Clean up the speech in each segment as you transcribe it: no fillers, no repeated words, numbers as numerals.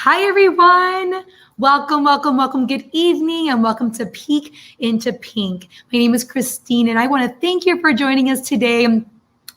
Hi, everyone. Welcome. Good evening, and welcome to Peek into Pink. My name is Christine, and I want to thank you for joining us today.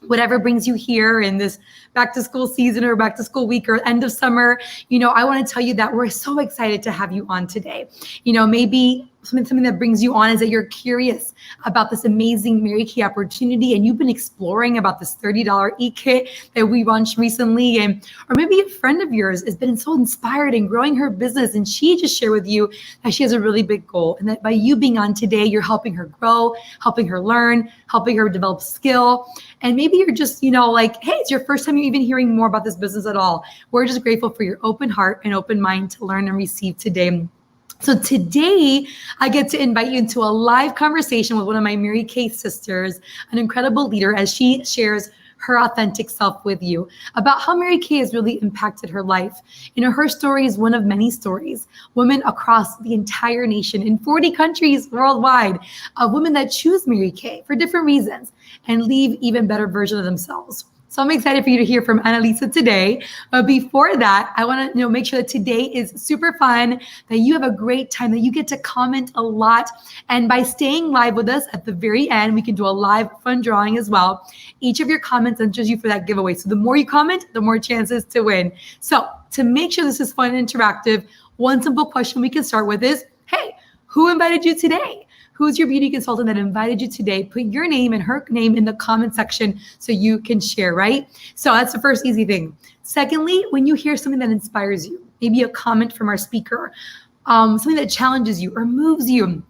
Whatever brings you here in this back to school season or back to school week or end of summer, I want to tell you that we're so excited to have you on today. Maybe something that brings you on is that you're curious about this amazing Mary Kay opportunity, and you've been exploring about this $30 e-kit that we launched recently, or maybe a friend of yours has been so inspired in growing her business, and she just shared with you that she has a really big goal, and that by you being on today, you're helping her grow, helping her learn, helping her develop skill. And maybe you're just, like, hey, it's your first time you're even hearing more about this business at all. We're just grateful for your open heart and open mind to learn and receive today. So today, I get to invite you into a live conversation with one of my Mary Kay sisters, an incredible leader, as she shares her authentic self with you about how Mary Kay has really impacted her life. Her story is one of many stories. Women across the entire nation in 40 countries worldwide, women that choose Mary Kay for different reasons and leave even better versions of themselves. So I'm excited for you to hear from Annalisa today. But before that, I want to make sure that today is super fun, that you have a great time, that you get to comment a lot. And by staying live with us at the very end, we can do a live fun drawing as well. Each of your comments enters you for that giveaway. So the more you comment, the more chances to win. So to make sure this is fun and interactive, one simple question we can start with is, hey, who invited you today? Who's your beauty consultant that invited you today? Put your name and her name in the comment section so you can share, right? So that's the first easy thing. Secondly, when you hear something that inspires you, maybe a comment from our speaker, something that challenges you or moves you,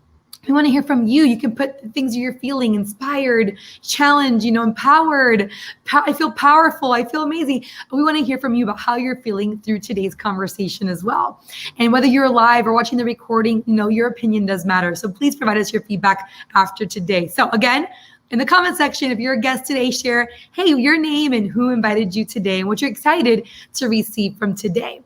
we want to hear from you. You can put the things you're feeling: inspired, challenged, empowered. I feel powerful. I feel amazing. We want to hear from you about how you're feeling through today's conversation as well. And whether you're live or watching the recording, your opinion does matter. So please provide us your feedback after today. So again, in the comment section, if you're a guest today, share, hey, your name and who invited you today and what you're excited to receive from today.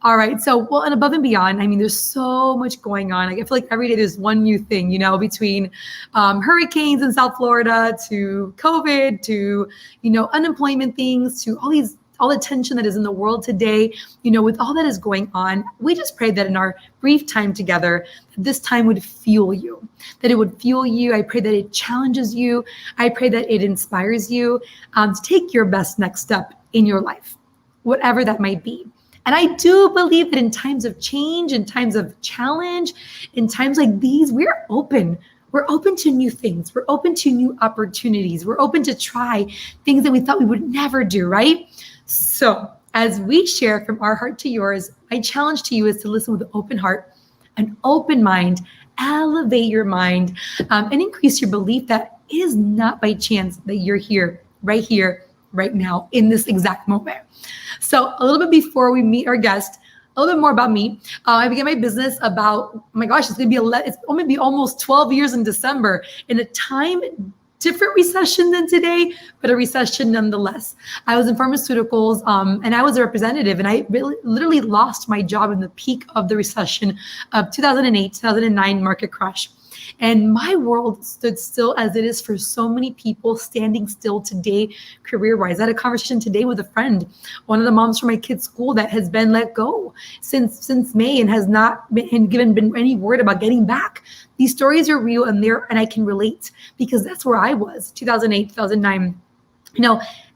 All right. So, and above and beyond, there's so much going on. I feel like every day there's one new thing, between hurricanes in South Florida to COVID to, unemployment things to all the tension that is in the world today, with all that is going on. We just pray that in our brief time together, this time would fuel you, that it would fuel you. I pray that it challenges you. I pray that it inspires you to take your best next step in your life, whatever that might be. And I do believe that in times of change, in times of challenge, in times like these, we're open. We're open to new things. We're open to new opportunities. We're open to try things that we thought we would never do, right? So as we share from our heart to yours, my challenge to you is to listen with an open heart, an open mind, elevate your mind, and increase your belief that it is not by chance that you're here, right now, in this exact moment. So a little bit before we meet our guest, a little bit more about me. I began my business about, oh my gosh, it's going to be almost 12 years in December, in a time, different recession than today, but a recession nonetheless. I was in pharmaceuticals, and I was a representative, and I literally lost my job in the peak of the recession of 2008, 2009 market crash. And my world stood still, as it is for so many people standing still today, career-wise. I had a conversation today with a friend, one of the moms from my kid's school, that has been let go since May and has not been given any word about getting back. These stories are real, and I can relate, because that's where I was, 2008, 2009.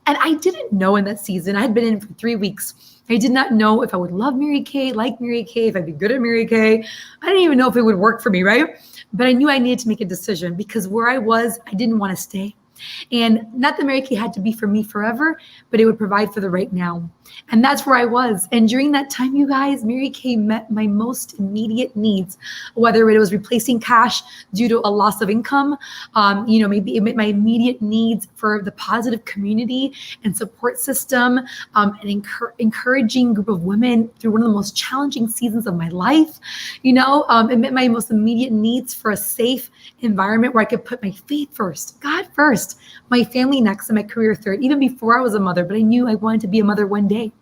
And I didn't know in that season. I had been in for 3 weeks. I did not know if I would love Mary Kay, like Mary Kay, if I'd be good at Mary Kay. I didn't even know if it would work for me, right? But I knew I needed to make a decision, because where I was, I didn't want to stay. And not that Mary Kay had to be for me forever, but it would provide for the right now. And that's where I was. And during that time, you guys, Mary Kay met my most immediate needs, whether it was replacing cash due to a loss of income, maybe it met my immediate needs for the positive community and support system, an encouraging group of women through one of the most challenging seasons of my life. It met my most immediate needs for a safe environment where I could put my faith first, God first, my family next, and my career third, even before I was a mother. But I knew I wanted to be a mother one day. Kay.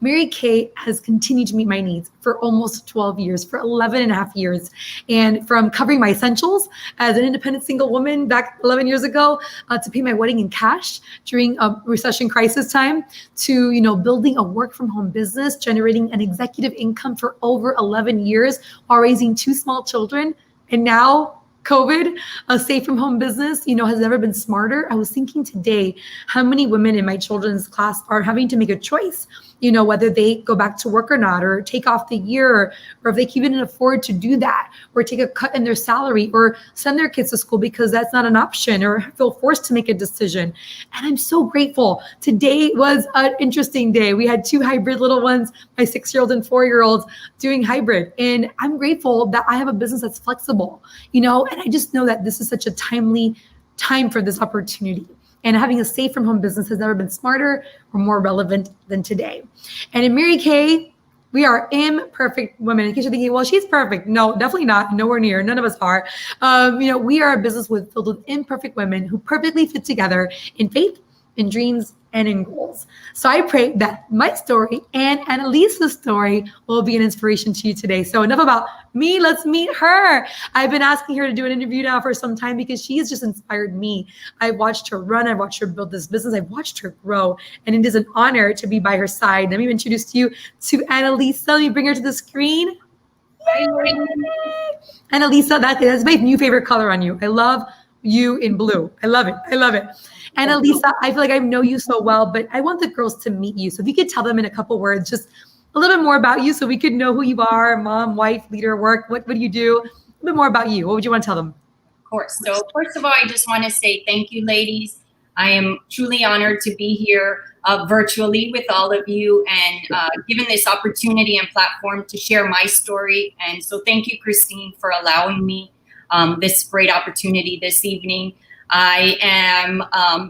Mary Kay has continued to meet my needs for almost 12 years, for 11 and a half years. And from covering my essentials as an independent single woman back 11 years ago, to pay my wedding in cash during a recession crisis time, to, building a work from home business, generating an executive income for over 11 years while raising 2 small children. And now COVID, a safe from home business, has never been smarter. I was thinking today how many women in my children's class are having to make a choice, whether they go back to work or not, or take off the year, or if they can even afford to do that, or take a cut in their salary, or send their kids to school because that's not an option, or feel forced to make a decision. And I'm so grateful. Today was an interesting day. We had 2 hybrid little ones, my 6-year-old and 4-year-old doing hybrid. And I'm grateful that I have a business that's flexible, and I just know that this is such a timely time for this opportunity. And having a safe from home business has never been smarter or more relevant than today. And in Mary Kay, we are imperfect women. In case you're thinking, well, she's perfect. No, definitely not. Nowhere near. None of us are. We are a business filled with imperfect women who perfectly fit together in faith, in dreams, and in goals. So I pray that my story and Annalisa's story will be an inspiration to you today. So enough about me, let's meet her. I've been asking her to do an interview now for some time because she has just inspired me. I've watched her run, I've watched her build this business, I've watched her grow, and it is an honor to be by her side. Let me introduce you to Annalisa. Let me bring her to the screen. Yay! Annalisa, that's my new favorite color on you. I love you in blue. I love it. I love it. Annalisa, I feel like I know you so well, but I want the girls to meet you. So if you could tell them in a couple words, just a little bit more about you so we could know who you are, mom, wife, leader, work. What do you do? A little bit more about you. What would you want to tell them? Of course. So first of all, I just want to say thank you, ladies. I am truly honored to be here virtually with all of you and given this opportunity and platform to share my story. And so thank you, Christine, for allowing me this great opportunity this evening. I am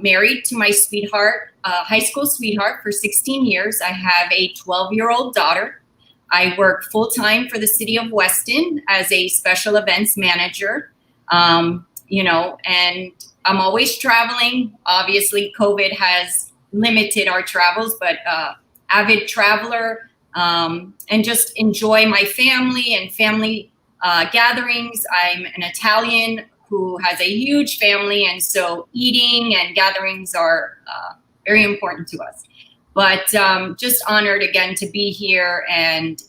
married to my sweetheart, high school sweetheart, for 16 years. I have a 12-year-old daughter. I work full-time for the city of Weston as a special events manager, and I'm always traveling. Obviously, COVID has limited our travels, but avid traveler, and just enjoy my family and family gatherings. I'm an Italian who has a huge family, and so eating and gatherings are very important to us. But just honored again to be here and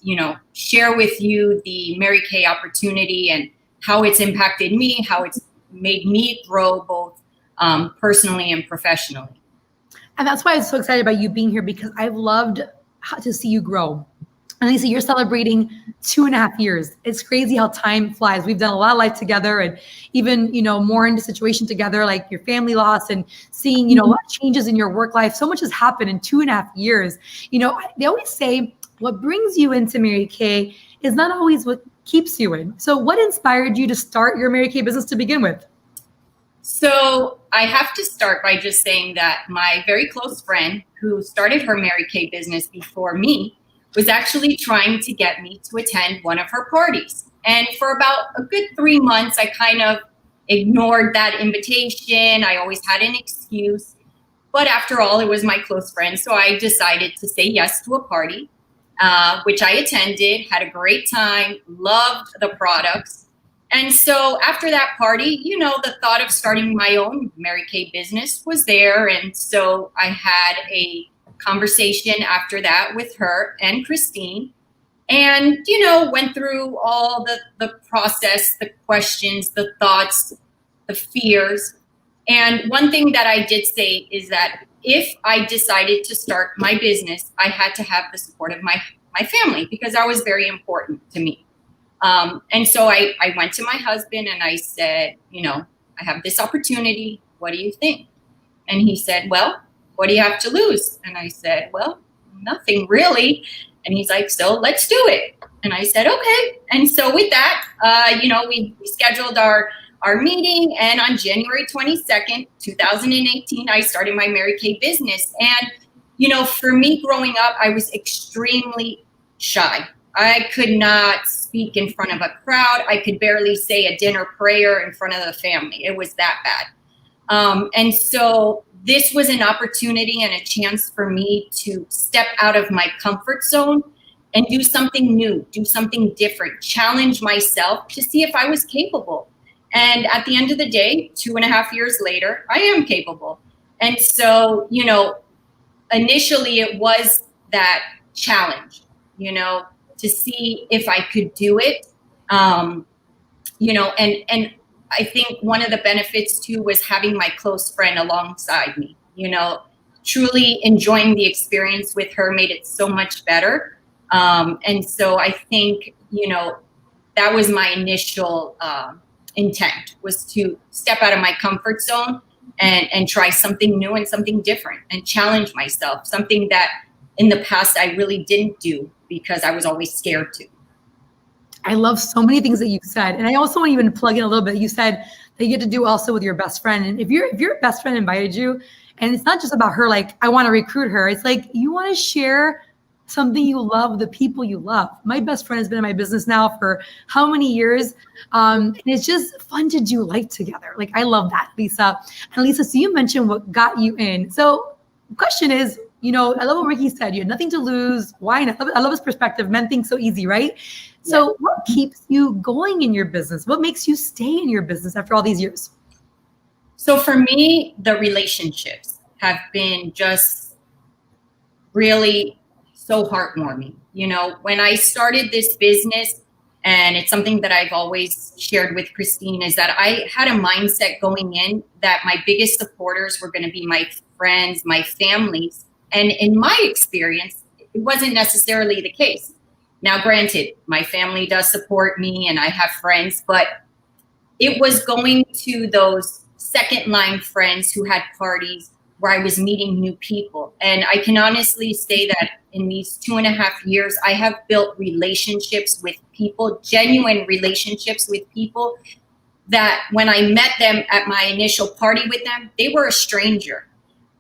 share with you the Mary Kay opportunity and how it's impacted me, how it's made me grow both personally and professionally. And that's why I'm so excited about you being here, because I've loved to see you grow. And Lisa, you're celebrating 2.5 years. It's crazy how time flies. We've done a lot of life together, and even, more into situation together, like your family loss and seeing, a lot of changes in your work life. So much has happened in 2.5 years. They always say what brings you into Mary Kay is not always what keeps you in. So what inspired you to start your Mary Kay business to begin with? So I have to start by just saying that my very close friend who started her Mary Kay business before me was actually trying to get me to attend one of her parties. And for about a good 3 months, I kind of ignored that invitation. I always had an excuse. But after all, it was my close friend. So I decided to say yes to a party, which I attended, had a great time, loved the products. And so after that party, the thought of starting my own Mary Kay business was there. And so I had a conversation after that with her and Christine, and went through all the process, the questions, the thoughts, the fears. And one thing that I did say is that if I decided to start my business, I had to have the support of my family, because that was very important to me. And so I went to my husband and I said, I have this opportunity. What do you think? And he said, well, what do you have to lose? And I said, well, nothing really. And he's like, so let's do it. And I said, okay. And so with that, we scheduled our meeting. And on January 22nd, 2018, I started my Mary Kay business. And, for me growing up, I was extremely shy. I could not speak in front of a crowd. I could barely say a dinner prayer in front of the family. It was that bad. And so this was an opportunity and a chance for me to step out of my comfort zone and do something new, do something different, challenge myself to see if I was capable. And at the end of the day, 2.5 years later, I am capable. And so, initially it was that challenge, to see if I could do it. And I think one of the benefits too was having my close friend alongside me, truly enjoying the experience with her made it so much better. And so I think, that was my initial intent, was to step out of my comfort zone and try something new and something different and challenge myself, something that in the past I really didn't do because I was always scared to. I love so many things that you said. And I also want to even plug in a little bit. You said that you get to do also with your best friend. And if your best friend invited you, and it's not just about her, like, I want to recruit her. It's like, you want to share something you love, the people you love. My best friend has been in my business now for how many years? And it's just fun to do life together. Like, I love that, Lisa. And Lisa, so you mentioned what got you in. So the question is, I love what Ricky said. You had nothing to lose. Why not? I love his perspective. Men think so easy, right? So what keeps you going in your business? What makes you stay in your business after all these years? So for me, the relationships have been just really so heartwarming. When I started this business, and it's something that I've always shared with Christine, is that I had a mindset going in that my biggest supporters were going to be my friends, my families. And in my experience, it wasn't necessarily the case. Now, granted, my family does support me and I have friends, but it was going to those second line friends who had parties where I was meeting new people. And I can honestly say that in these 2.5 years, I have built relationships with people, genuine relationships with people that when I met them at my initial party with them, they were a stranger.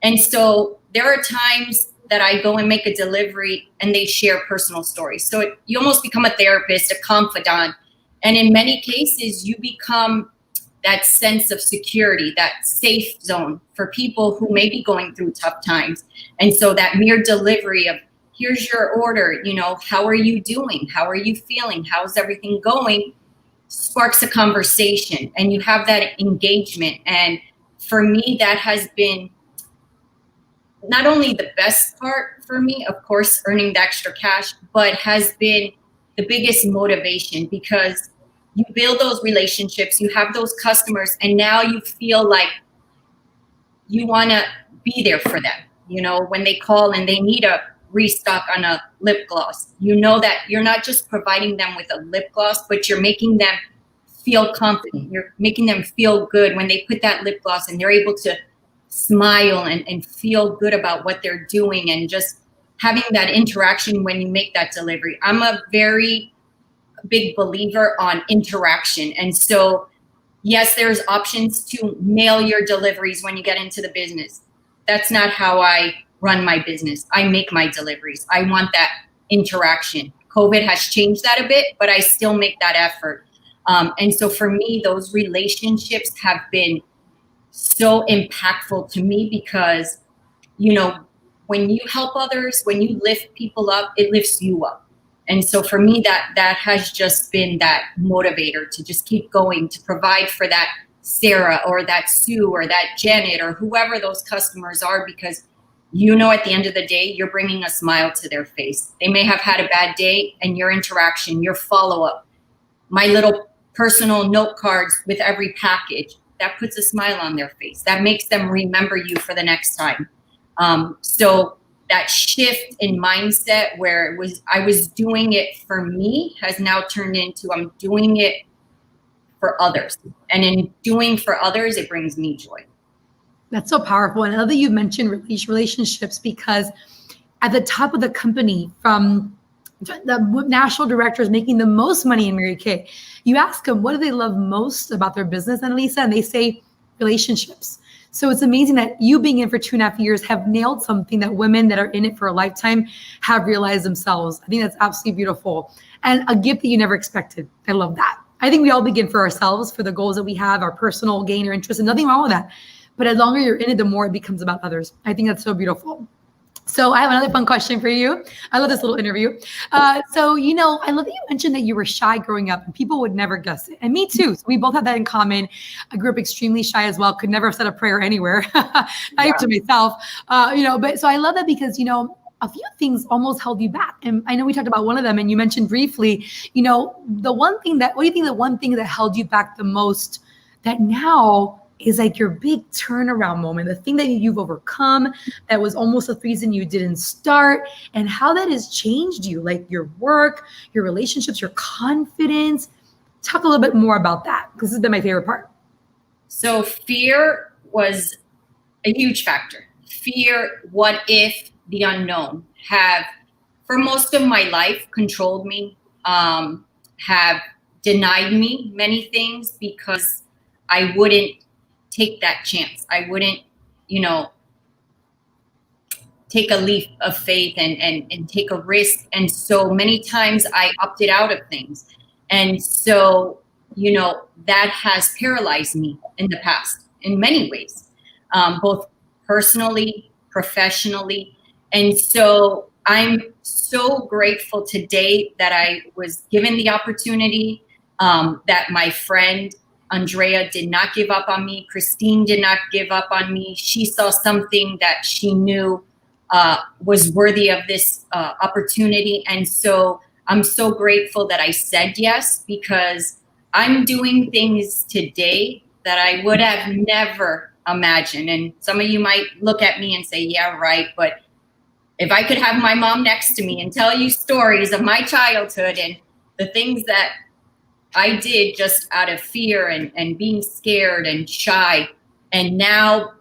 And so there are times that I go and make a delivery and they share personal stories. So you almost become a therapist, a confidant. And in many cases, you become that sense of security, that safe zone for people who may be going through tough times. And so that mere delivery of, here's your order, how are you doing? How are you feeling? How's everything going? Sparks a conversation and you have that engagement. And for me, that has been not only the best part for me, of course, earning the extra cash, but has been the biggest motivation, because you build those relationships, you have those customers, and now you feel like you want to be there for them. When they call and they need a restock on a lip gloss, that you're not just providing them with a lip gloss, but you're making them feel confident. You're making them feel good when they put that lip gloss and they're able to smile and feel good about what they're doing, and just having that interaction when you make that delivery. I'm a very big believer on interaction. And so, yes, there's options to mail your deliveries when you get into the business. That's not how I run my business. I make my deliveries. I want that interaction. COVID has changed that a bit, but I still make that effort. And so for me, those relationships have been so impactful to me, because, when you help others, when you lift people up, it lifts you up. And so for me, that has just been that motivator to just keep going, to provide for that Sarah or that Sue or that Janet or whoever those customers are, because at the end of the day, you're bringing a smile to their face. They may have had a bad day, and your interaction, your follow-up, my little personal note cards with every package, that puts a smile on their face. That makes them remember you for the next time. So that shift in mindset where I was doing it for me has now turned into I'm doing it for others. And in doing for others, it brings me joy. That's so powerful. And I love that you mentioned relationships, because at the top of the company, from the national directors making the most money in Mary Kay, you ask them, what do they love most about their business, Annalisa? And they say relationships. So it's amazing that you being in for 2.5 years have nailed something that women that are in it for a lifetime have realized themselves. I think that's absolutely beautiful. And a gift that you never expected. I love that. I think we all begin for ourselves, for the goals that we have, our personal gain or interest, and nothing wrong with that. but the longer you're in it, the more it becomes about others. I think that's so beautiful. So I have another fun question for you. I love this little interview. So, I love that you mentioned that you were shy growing up and people would never guess it. And me too. So we both have that in common. I grew up extremely shy as well. Could never have said a prayer anywhere, not even to myself. But so I love that because, a few things almost held you back. And I know we talked about one of them and you mentioned briefly, what do you think the one thing that held you back the most that now is like your big turnaround moment, the thing that you've overcome that was almost the reason you didn't start, and how that has changed you, like your work, your relationships, your confidence. Talk a little bit more about that, because this has been my favorite part. So fear was a huge factor. Fear, what if, the unknown have, for most of my life, controlled me, have denied me many things because I wouldn't take that chance. I wouldn't, take a leap of faith and take a risk. And so many times I opted out of things. And so, that has paralyzed me in the past in many ways, both personally, professionally. And so I'm so grateful today that I was given the opportunity, that my friend Andrea did not give up on me. Christine did not give up on me. She saw something that she knew was worthy of this opportunity. And so I'm so grateful that I said yes, because I'm doing things today that I would have never imagined. And some of you might look at me and say, yeah, right. But if I could have my mom next to me and tell you stories of my childhood and the things that I did just out of fear and being scared and shy. And now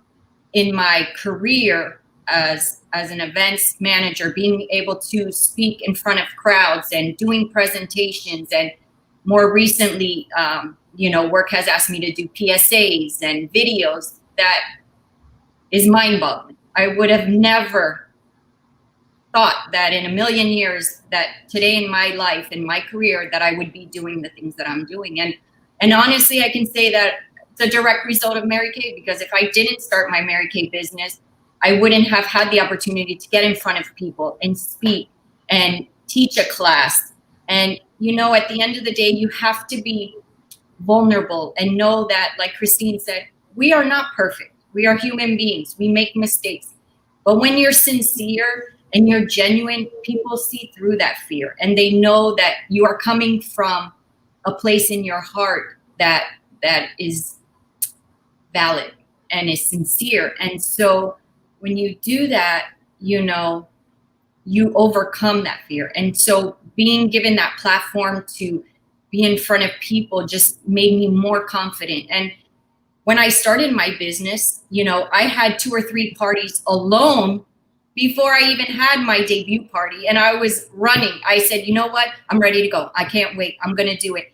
in my career as an events manager, being able to speak in front of crowds and doing presentations, and more recently, work has asked me to do PSAs and videos, that is mind-boggling. I would have never thought that in a million years that today in my life, in my career, that I would be doing the things that I'm doing. And honestly, I can say that it's a direct result of Mary Kay, because if I didn't start my Mary Kay business, I wouldn't have had the opportunity to get in front of people and speak and teach a class. And, at the end of the day, you have to be vulnerable and know that, like Christine said, we are not perfect. We are human beings. We make mistakes. But when you're sincere and you're genuine, people see through that fear, and they know that you are coming from a place in your heart that is valid and is sincere. And so when you do that, you overcome that fear. And so being given that platform to be in front of people just made me more confident. And when I started my business, I had 2 or 3 parties alone before I even had my debut party, and I was running. I said, you know what? I'm ready to go. I can't wait. I'm going to do it.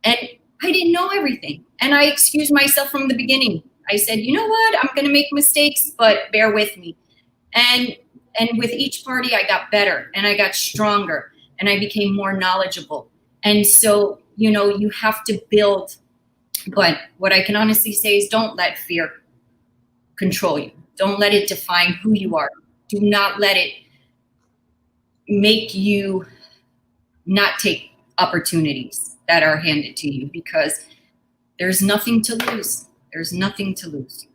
And I didn't know everything. And I excused myself from the beginning. I said, you know what? I'm going to make mistakes, but bear with me. And with each party, I got better and I got stronger and I became more knowledgeable. And so, you have to build. But what I can honestly say is, don't let fear control you. Don't let it define who you are. Do not let it make you not take opportunities that are handed to you, because there's nothing to lose. There's nothing to lose.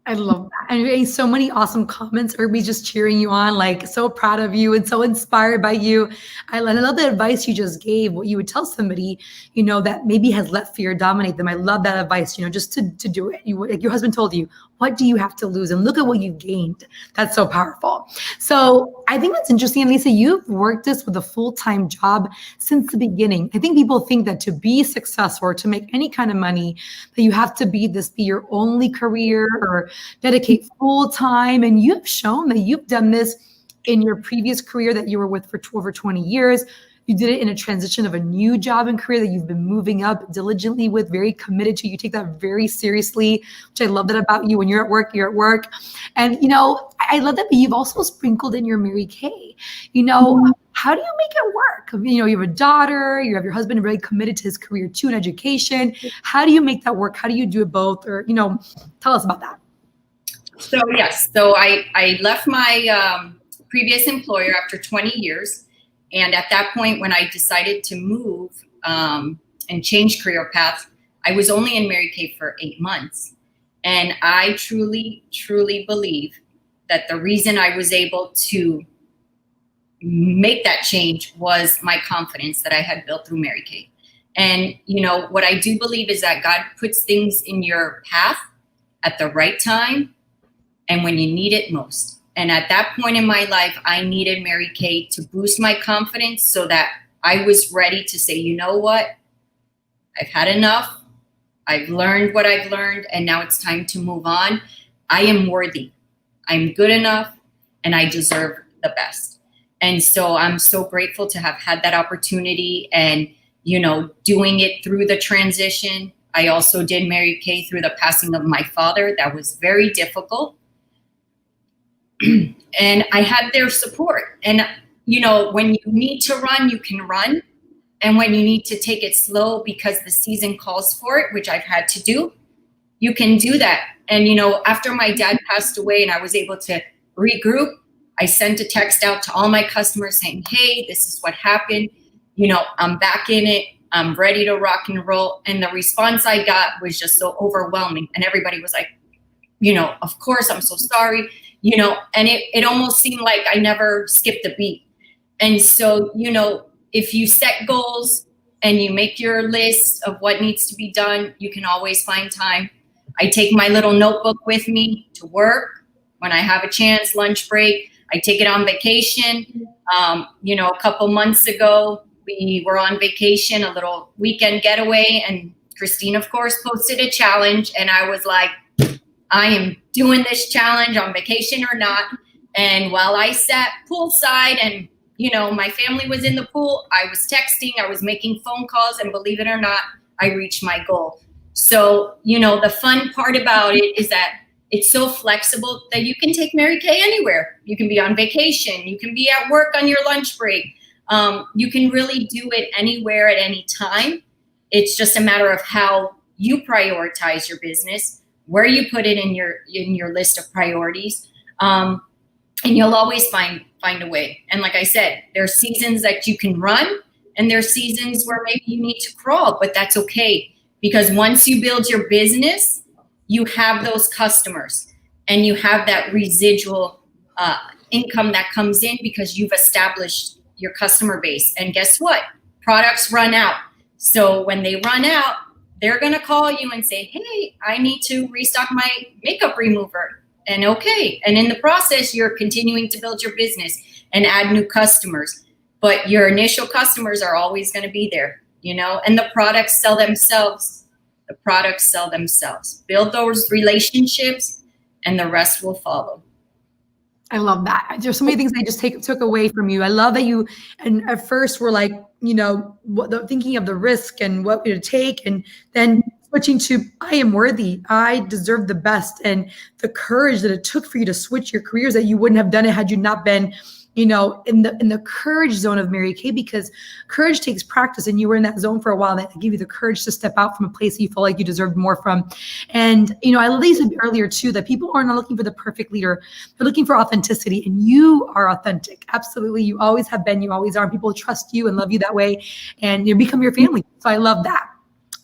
I love that. And you're getting so many awesome comments. Everybody's just cheering you on, like so proud of you and so inspired by you. I love the advice you just gave, what you would tell somebody, that maybe has let fear dominate them. I love that advice, just to do it. Like your husband told you, what do you have to lose? And look at what you've gained. That's so powerful. So I think that's interesting. And Lisa, you've worked this with a full-time job since the beginning. I think people think that to be successful or to make any kind of money, that you have to be your only career or dedicate full time. And you've shown that you've done this in your previous career that you were with for over 20 years. You did it in a transition of a new job and career that you've been moving up diligently with, very committed to. You take that very seriously, which I love that about you. When you're at work, you're at work. And, I love that, but you've also sprinkled in your Mary Kay. How do you make it work? You know, you have a daughter, you have your husband really committed to his career too, and education. How do you make that work? How do you do it both? Or, you know, tell us about that. So yes, so I left my previous employer after 20 years. And at that point, when I decided to move and change career path, I was only in Mary Kay for 8 months. And I truly, truly believe that the reason I was able to make that change was my confidence that I had built through Mary Kay. And, you know, what I do believe is that God puts things in your path at the right time and when you need it most. And at that point in my life, I needed Mary Kay to boost my confidence so that I was ready to say, you know what? I've had enough. I've learned what I've learned, and now it's time to move on. I am worthy. I'm good enough, and I deserve the best. And so I'm so grateful to have had that opportunity and, you know, doing it through the transition. I also did Mary Kay through the passing of my father. That was very difficult. And I had their support. And, you know, when you need to run, you can run. And when you need to take it slow because the season calls for it, which I've had to do, you can do that. And, you know, after my dad passed away and I was able to regroup, I sent a text out to all my customers saying, hey, this is what happened. You know, I'm back in it. I'm ready to rock and roll. And the response I got was just so overwhelming. And everybody was like, you know, of course, I'm so sorry, you know, and it almost seemed like I never skipped a beat. And so, you know, if you set goals and you make your list of what needs to be done, you can always find time. I take my little notebook with me to work when I have a chance, lunch break. I take it on vacation. You know, a couple months ago, we were on vacation, a little weekend getaway, and Christine, of course, posted a challenge. And I was like, I am doing this challenge on vacation or not. And while I sat poolside and, you know, my family was in the pool, I was texting, I was making phone calls, and believe it or not, I reached my goal. So, you know, the fun part about it is that it's so flexible that you can take Mary Kay anywhere. You can be on vacation. You can be at work on your lunch break. You can really do it anywhere at any time. It's just a matter of how you prioritize your business, where you put it in your list of priorities. And you'll always find a way. And like I said, there are seasons that you can run and there are seasons where maybe you need to crawl, but that's okay. Because once you build your business, you have those customers and you have that residual income that comes in because you've established your customer base. And guess what? Products run out. So when they run out, they're going to call you and say, hey, I need to restock my makeup remover. And okay. And in the process, you're continuing to build your business and add new customers. But your initial customers are always going to be there, you know, and the products sell themselves. The products sell themselves. Build those relationships and the rest will follow. I love that. There's so many things I just took away from you. I love that you, and at first were like, you know, thinking of the risk and what would it take, and then switching to, I am worthy. I deserve the best. And the courage that it took for you to switch your careers, that you wouldn't have done it had you not been, you know, in the courage zone of Mary Kay, because courage takes practice, and you were in that zone for a while that gave you the courage to step out from a place that you felt like you deserved more from. And, you know, I at least said earlier too, that people are not looking for the perfect leader. They're looking for authenticity, and you are authentic. Absolutely. You always have been, you always are. And people trust you and love you that way, and you become your family. So I love that.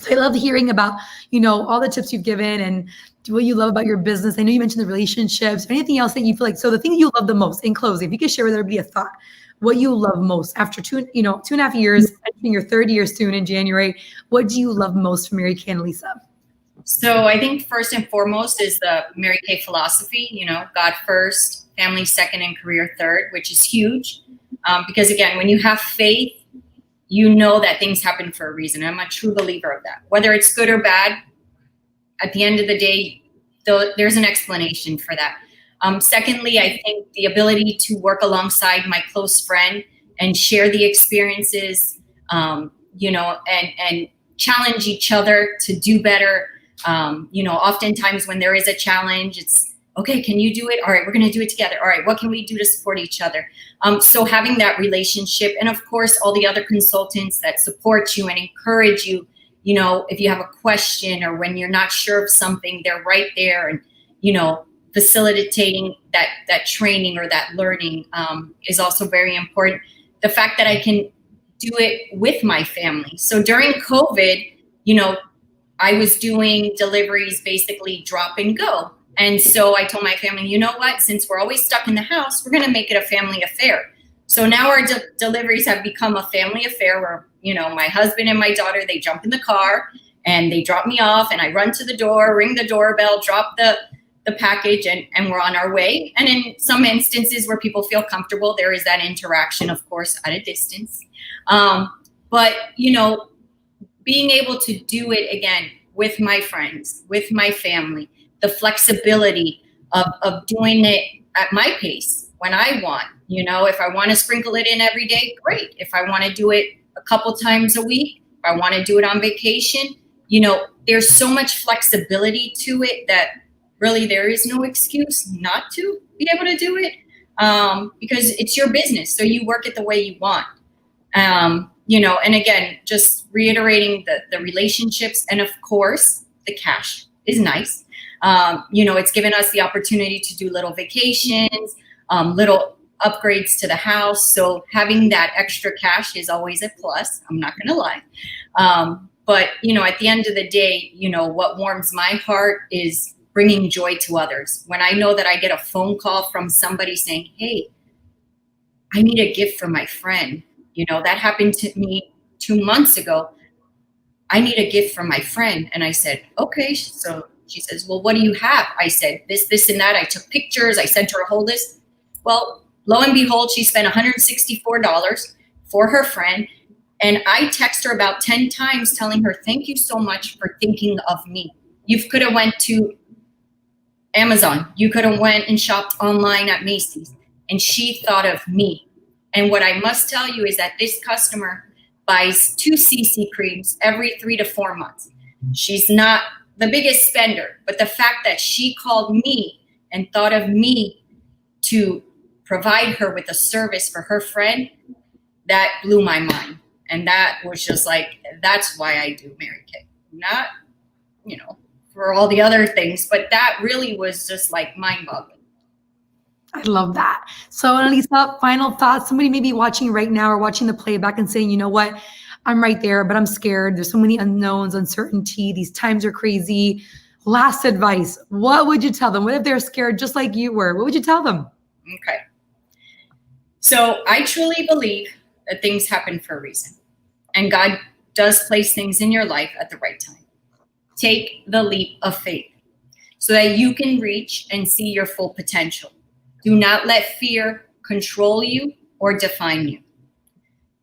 So I love hearing about, you know, all the tips you've given and what you love about your business. I know you mentioned the relationships. Anything else that you feel like, so the thing you love the most in closing, if you could share with everybody a thought, what you love most after 2.5 years, entering your third year soon in January, what do you love most from Mary Kay and Lisa? So I think first and foremost is the Mary Kay philosophy, you know, God first, family second, and career third, which is huge. Because again, when you have faith, you know that things happen for a reason. I'm a true believer of that. Whether it's good or bad, at the end of the day, there's an explanation for that. Secondly, I think the ability to work alongside my close friend and share the experiences, you know, and challenge each other to do better. You know, oftentimes when there is a challenge, it's okay, can you do it? All right, we're going to do it together. All right, what can we do to support each other? So having that relationship, and of course, all the other consultants that support you and encourage you, if you have a question or when you're not sure of something, they're right there and, facilitating that training or that learning is also very important. The fact that I can do it with my family. So during COVID, I was doing deliveries, basically drop and go. And so I told my family, you know what, since we're always stuck in the house, we're going to make it a family affair. So now our deliveries have become a family affair where, my husband and my daughter, they jump in the car and they drop me off and I run to the door, ring the doorbell, drop the package and we're on our way. And in some instances where people feel comfortable, there is that interaction, of course, at a distance. But, being able to do it again with my friends, with my family, the flexibility of doing it at my pace when I want, if I want to sprinkle it in every day, great. If I want to do it a couple times a week, if I want to do it on vacation, there's so much flexibility to it that really there is no excuse not to be able to do it because it's your business. So you work it the way you want. And again, just reiterating the relationships and of course the cash is nice. It's given us the opportunity to do little vacations, little upgrades to the house. So having that extra cash is always a plus. I'm not going to lie. But, at the end of the day, what warms my heart is bringing joy to others. When I know that I get a phone call from somebody saying, hey, I need a gift for my friend. That happened to me 2 months ago. I need a gift for my friend. And I said, okay. So she says, well, what do you have? I said, this, and that. I took pictures. I sent her a whole list. Well, lo and behold, she spent $164 for her friend. And I text her about 10 times telling her, thank you so much for thinking of me. You could have went to Amazon. You could have went and shopped online at Macy's. And she thought of me. And what I must tell you is that this customer buys 2 CC creams every 3 to 4 months. She's not the biggest spender, but the fact that she called me and thought of me to provide her with a service for her friend, that blew my mind. And that was just like, that's why I do Mary Kay. Not, for all the other things, but that really was just like mind-boggling. I love that. So Annalisa, final thoughts. Somebody may be watching right now or watching the playback and saying, you know what, I'm right there, but I'm scared. There's so many unknowns, uncertainty. These times are crazy. Last advice. What would you tell them? What if they're scared just like you were? What would you tell them? Okay. So I truly believe that things happen for a reason. And God does place things in your life at the right time. Take the leap of faith so that you can reach and see your full potential. Do not let fear control you or define you.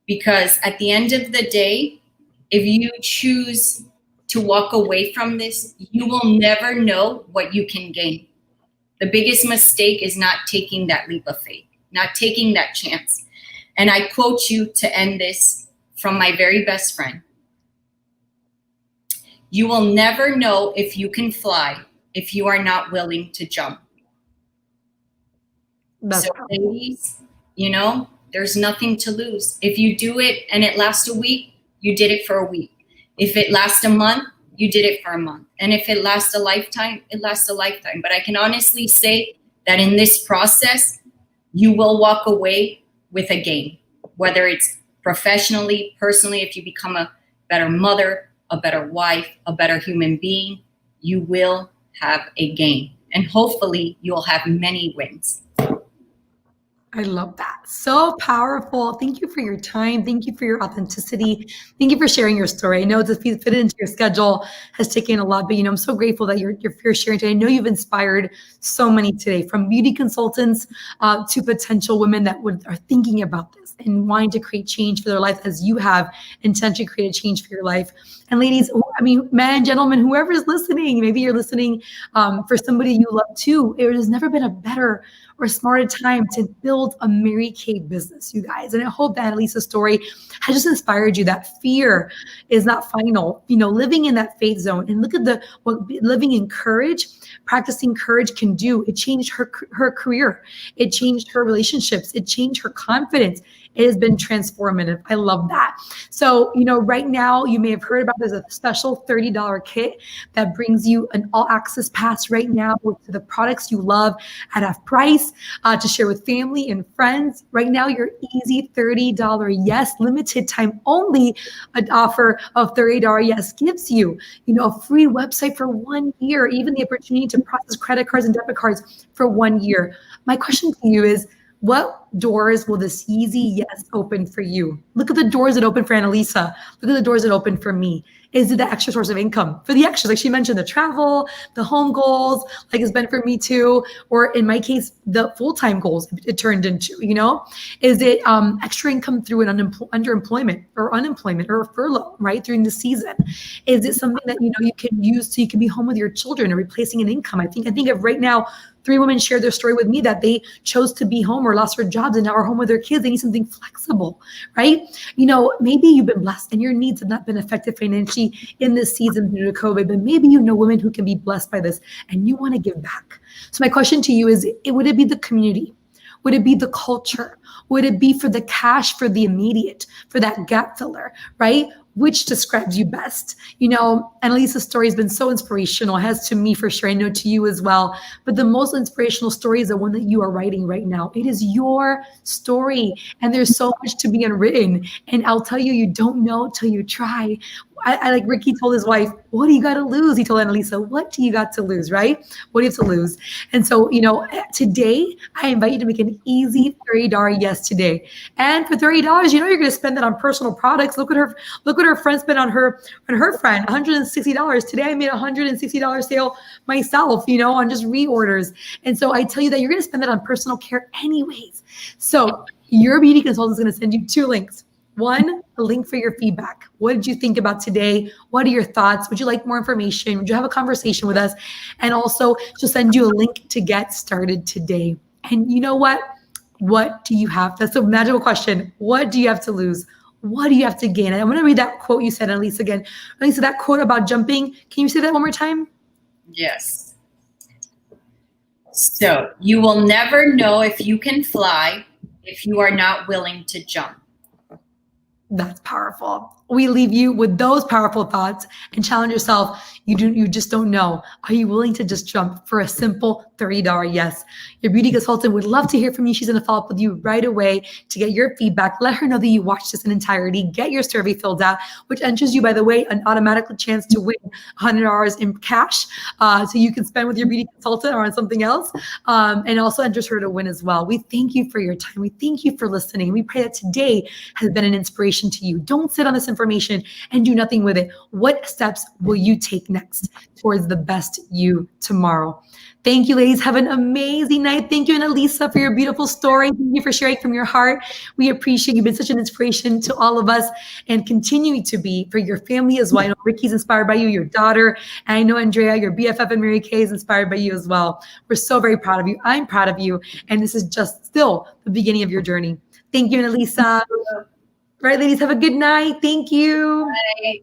Because at the end of the day, if you choose to walk away from this, you will never know what you can gain. The biggest mistake is not taking that leap of faith, not taking that chance. And I quote you to end this from my very best friend. You will never know if you can fly if you are not willing to jump. So ladies, there's nothing to lose. If you do it and it lasts a week, you did it for a week. If it lasts a month, you did it for a month. And if it lasts a lifetime, it lasts a lifetime. But I can honestly say that in this process, you will walk away with a gain, whether it's professionally, personally, if you become a better mother, a better wife, a better human being, you will have a gain. And hopefully you'll have many wins. I love that. So powerful. Thank you for your time. Thank you for your authenticity. Thank you for sharing your story. I know to fit it into your schedule has taken a lot, but I'm so grateful that you're sharing today. I know you've inspired so many today, from beauty consultants to potential women that are thinking about this and wanting to create change for their life as you have intentionally created change for your life. And ladies, men, gentlemen, whoever is listening, maybe you're listening for somebody you love too. It has never been a better or smarter time to build build a Mary Kay business, you guys. And I hope that Annalisa's story has just inspired you that fear is not final. Living in that faith zone, and look at what living in courage, practicing courage can do. It changed her career. It changed her relationships. It changed her confidence. It has been transformative. I love that. So, right now you may have heard about there's a special $30 kit that brings you an all access pass right now to the products you love at a price to share with family and friends. Right now, your easy $30 yes, limited time only an offer of $30 yes gives you, a free website for 1 year, even the opportunity to process credit cards and debit cards for 1 year. My question to you is, what doors will this easy yes open for you? Look at the doors that open for Annalisa. Look at the doors that open for me. Is it the extra source of income for the extras? Like she mentioned, the travel, the home goals, like it's been for me too. Or in my case, the full-time goals it turned into, Is it extra income through an underemployment or unemployment or a furlough, right? During the season? Is it something that, you can use so you can be home with your children or replacing an income? I think of right now, 3 women shared their story with me that they chose to be home or lost their jobs and now are home with their kids. They need something flexible, right? Maybe you've been blessed and your needs have not been affected financially in this season due to COVID, but maybe women who can be blessed by this and you want to give back. So my question to you is, would it be the community? Would it be the culture? Would it be for the cash, for the immediate, for that gap filler, right? Which describes you best? Annalisa's story has been so inspirational. It has to me for sure. I know to you as well. But the most inspirational story is the one that you are writing right now. It is your story. And there's so much to be unwritten. And I'll tell you, you don't know till you try. I like Ricky told his wife, what do you got to lose? He told Annalisa, what do you got to lose, right? What do you have to lose? And so, today I invite you to make an easy $30 yes today. And for $30, you're going to spend that on personal products. Look what her friend spent on her friend, $160. Today I made a $160 sale myself, on just reorders. And so I tell you that you're going to spend that on personal care anyways. So your beauty consultant is going to send you 2 links. 1, a link for your feedback. What did you think about today? What are your thoughts? Would you like more information? Would you have a conversation with us? And also, she'll send you a link to get started today. And you know what? What do you have? That's a magical question. What do you have to lose? What do you have to gain? And I'm going to read that quote you said, Annalisa, again. Annalisa, that quote about jumping, can you say that one more time? Yes. So, you will never know if you can fly if you are not willing to jump. That's powerful. We leave you with those powerful thoughts and challenge yourself. You just don't know. Are you willing to just jump for a simple $30 yes? Your beauty consultant would love to hear from you. She's going to follow up with you right away to get your feedback. Let her know that you watched this in entirety. Get your survey filled out, which enters you, by the way, an automatic chance to win $100 in cash, so you can spend with your beauty consultant or on something else, and also enters her to win as well. We thank you for your time. We thank you for listening. We pray that today has been an inspiration to you. Don't sit on this information and do nothing with it. What steps will you take next towards the best you tomorrow? Thank you, ladies. Have an amazing night. Thank you, Annalisa, for your beautiful story. Thank you for sharing from your heart. We appreciate you. You've been such an inspiration to all of us and continue to be for your family as well. I know Ricky's inspired by you, your daughter. And I know Andrea, your BFF and Mary Kay is inspired by you as well. We're so very proud of you. I'm proud of you. And this is just still the beginning of your journey. Thank you, Annalisa. All right, ladies, have a good night. Thank you. Bye.